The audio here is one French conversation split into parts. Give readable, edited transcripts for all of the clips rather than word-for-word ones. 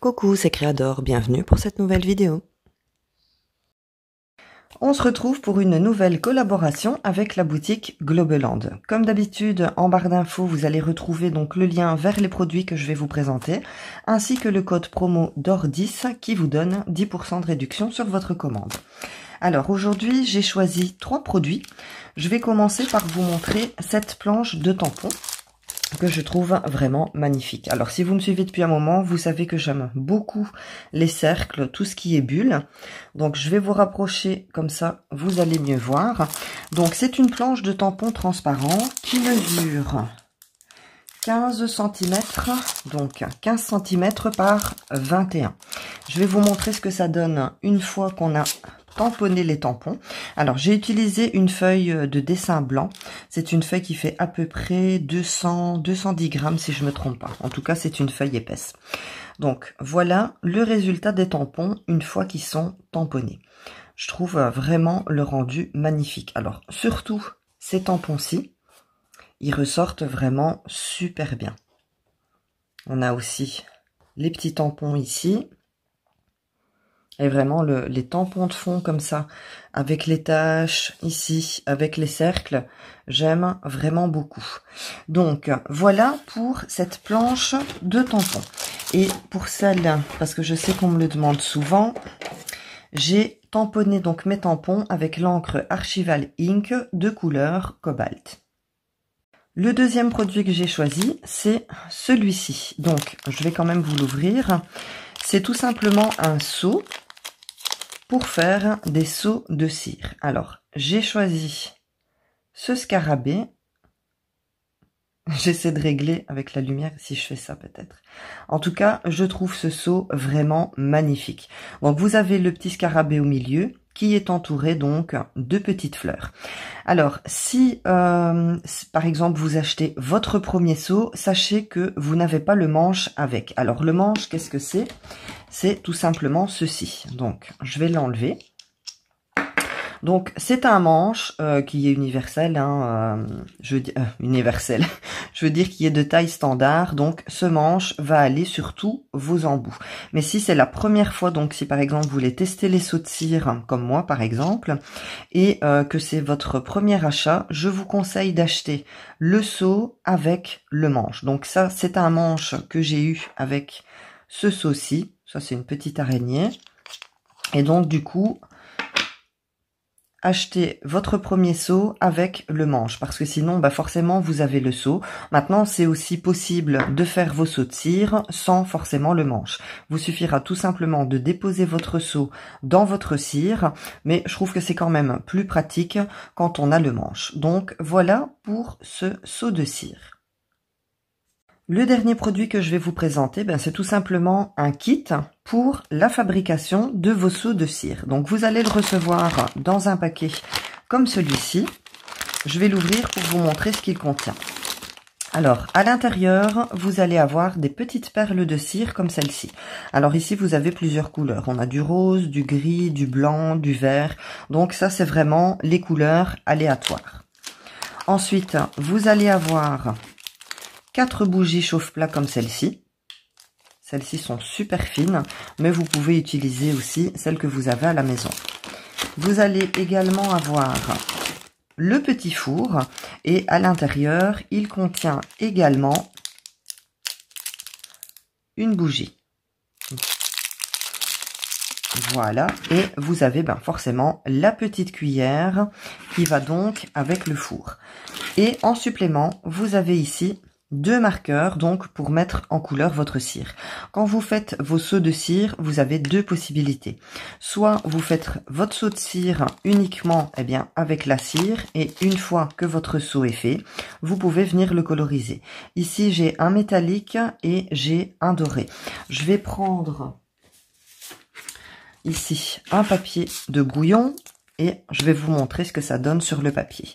Coucou, c'est Créador, bienvenue pour cette nouvelle vidéo. On se retrouve pour une nouvelle collaboration avec la boutique Globeland. Comme d'habitude, en barre d'infos, vous allez retrouver donc le lien vers les produits que je vais vous présenter, ainsi que le code promo DOR10 qui vous donne 10% de réduction sur votre commande. Alors aujourd'hui, j'ai choisi 3 produits. Je vais commencer par vous montrer cette planche de tampons que je trouve vraiment magnifique. Alors si vous me suivez depuis un moment, vous savez que j'aime beaucoup les cercles, tout ce qui est bulles. Donc je vais vous rapprocher comme ça, vous allez mieux voir. Donc c'est une planche de tampons transparent qui mesure 15 cm, donc 15 cm par 21. Je vais vous montrer ce que ça donne une fois qu'on a tamponner les tampons. Alors j'ai utilisé une feuille de dessin blanc. C'est une feuille qui fait à peu près 210 grammes si je me trompe pas. En tout cas c'est une feuille épaisse. Donc voilà le résultat des tampons une fois qu'ils sont tamponnés. Je trouve vraiment le rendu magnifique. Alors surtout ces tampons-ci, ils ressortent vraiment super bien. On a aussi les petits tampons ici. Et vraiment, les tampons de fond comme ça, avec les taches ici, avec les cercles, j'aime vraiment beaucoup. Donc, voilà pour cette planche de tampons. Et pour celle, parce que je sais qu'on me le demande souvent, j'ai tamponné donc mes tampons avec l'encre Archival Ink de couleur cobalt. Le deuxième produit que j'ai choisi, c'est celui-ci. Donc, je vais quand même vous l'ouvrir. C'est tout simplement un seau pour faire des seaux de cire. Alors, j'ai choisi ce scarabée. J'essaie de régler avec la lumière si je fais ça peut-être. En tout cas, je trouve ce seau vraiment magnifique. Donc, vous avez le petit scarabée au milieu qui est entouré donc de petites fleurs. Alors, si par exemple vous achetez votre premier seau, sachez que vous n'avez pas le manche avec. Alors, le manche, qu'est-ce que c'est? C'est tout simplement ceci. Donc, je vais l'enlever. Donc, c'est un manche qui est universel. Hein, universel. Je veux dire qui est de taille standard. Donc, ce manche va aller sur tous vos embouts. Mais si c'est la première fois, donc si par exemple vous voulez tester les seaux de cire, comme moi par exemple, et que c'est votre premier achat, je vous conseille d'acheter le seau avec le manche. Donc ça, c'est un manche que j'ai eu avec ce seau-ci. Ça, c'est une petite araignée. Et donc, du coup, achetez votre premier seau avec le manche. Parce que sinon, bah forcément, vous avez le seau. Maintenant, c'est aussi possible de faire vos seaux de cire sans forcément le manche. Vous suffira tout simplement de déposer votre seau dans votre cire. Mais je trouve que c'est quand même plus pratique quand on a le manche. Donc, voilà pour ce seau de cire. Le dernier produit que je vais vous présenter, c'est tout simplement un kit pour la fabrication de vos seaux de cire. Donc vous allez le recevoir dans un paquet comme celui-ci. Je vais l'ouvrir pour vous montrer ce qu'il contient. Alors, à l'intérieur, vous allez avoir des petites perles de cire comme celle-ci. Alors ici, vous avez plusieurs couleurs. On a du rose, du gris, du blanc, du vert. Donc ça, c'est vraiment les couleurs aléatoires. Ensuite, vous allez avoir 4 bougies chauffe-plat comme celle-ci. Celles-ci sont super fines, mais vous pouvez utiliser aussi celles que vous avez à la maison. Vous allez également avoir le petit four et à l'intérieur, il contient également une bougie. Voilà, et vous avez forcément la petite cuillère qui va donc avec le four. Et en supplément, vous avez ici 2 marqueurs donc pour mettre en couleur votre cire. Quand vous faites vos seaux de cire, vous avez 2 possibilités. Soit vous faites votre seau de cire uniquement avec la cire et une fois que votre seau est fait, vous pouvez venir le coloriser. Ici, j'ai un métallique et j'ai un doré. Je vais prendre ici un papier de brouillon et je vais vous montrer ce que ça donne sur le papier.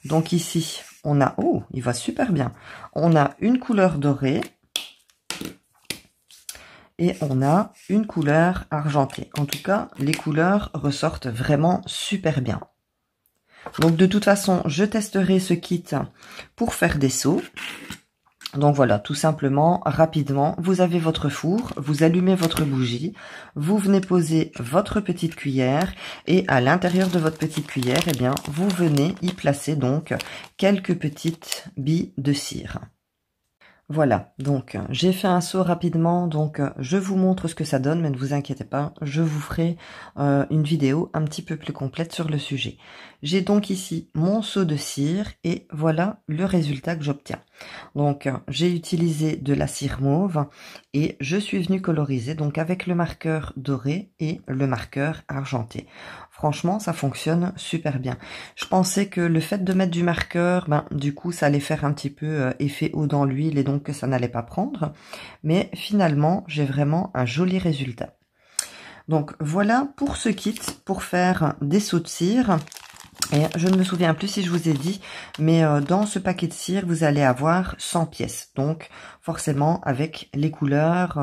Donc ici, on a, oh, il va super bien. On a une couleur dorée et on a une couleur argentée. En tout cas, les couleurs ressortent vraiment super bien. Donc de toute façon, je testerai ce kit pour faire des seaux. Donc voilà, tout simplement, rapidement, vous avez votre four, vous allumez votre bougie, vous venez poser votre petite cuillère et à l'intérieur de votre petite cuillère, eh bien, vous venez y placer donc quelques petites billes de cire. Voilà, donc j'ai fait un saut rapidement, donc je vous montre ce que ça donne, mais ne vous inquiétez pas, je vous ferai une vidéo un petit peu plus complète sur le sujet. J'ai donc ici mon seau de cire et voilà le résultat que j'obtiens. Donc j'ai utilisé de la cire mauve et je suis venue coloriser donc avec le marqueur doré et le marqueur argenté. Franchement, ça fonctionne super bien. Je pensais que le fait de mettre du marqueur, du coup, ça allait faire un petit peu effet eau dans l'huile et donc que ça n'allait pas prendre. Mais finalement, j'ai vraiment un joli résultat. Donc voilà pour ce kit pour faire des seaux de cire. Et je ne me souviens plus si je vous ai dit, mais dans ce paquet de cire, vous allez avoir 100 pièces. Donc, forcément, avec les couleurs,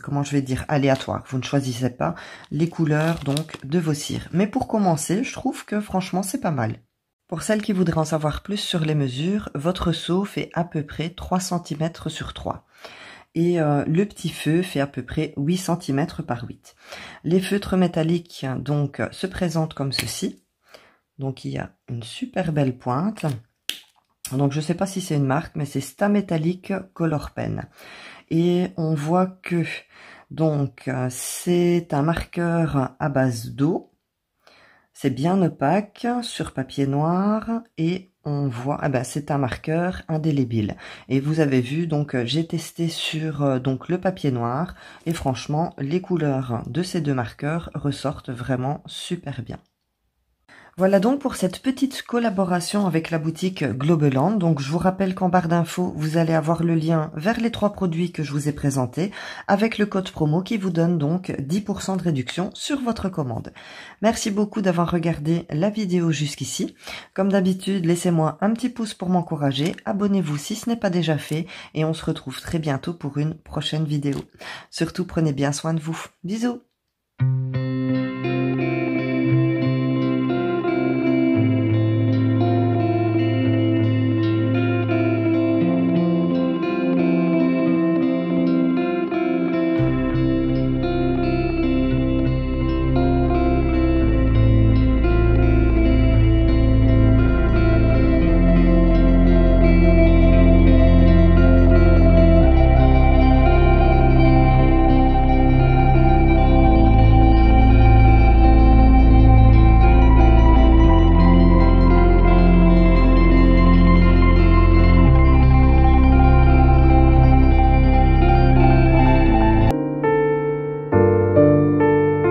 comment je vais dire, aléatoires. Vous ne choisissez pas les couleurs, donc, de vos cires. Mais pour commencer, je trouve que, franchement, c'est pas mal. Pour celles qui voudraient en savoir plus sur les mesures, votre seau fait à peu près 3 cm sur 3. Et le petit feu fait à peu près 8 cm par 8. Les feutres métalliques, donc, se présentent comme ceci. Donc il y a une super belle pointe. Donc je ne sais pas si c'est une marque, mais c'est Stametallic Color Pen. Et on voit que donc c'est un marqueur à base d'eau. C'est bien opaque sur papier noir et on voit, c'est un marqueur indélébile. Et vous avez vu, donc j'ai testé sur donc le papier noir et franchement les couleurs de ces deux marqueurs ressortent vraiment super bien. Voilà donc pour cette petite collaboration avec la boutique Globeland. Donc je vous rappelle qu'en barre d'infos, vous allez avoir le lien vers les 3 produits que je vous ai présentés avec le code promo qui vous donne donc 10% de réduction sur votre commande. Merci beaucoup d'avoir regardé la vidéo jusqu'ici. Comme d'habitude, laissez-moi un petit pouce pour m'encourager, abonnez-vous si ce n'est pas déjà fait et on se retrouve très bientôt pour une prochaine vidéo. Surtout, prenez bien soin de vous. Bisous!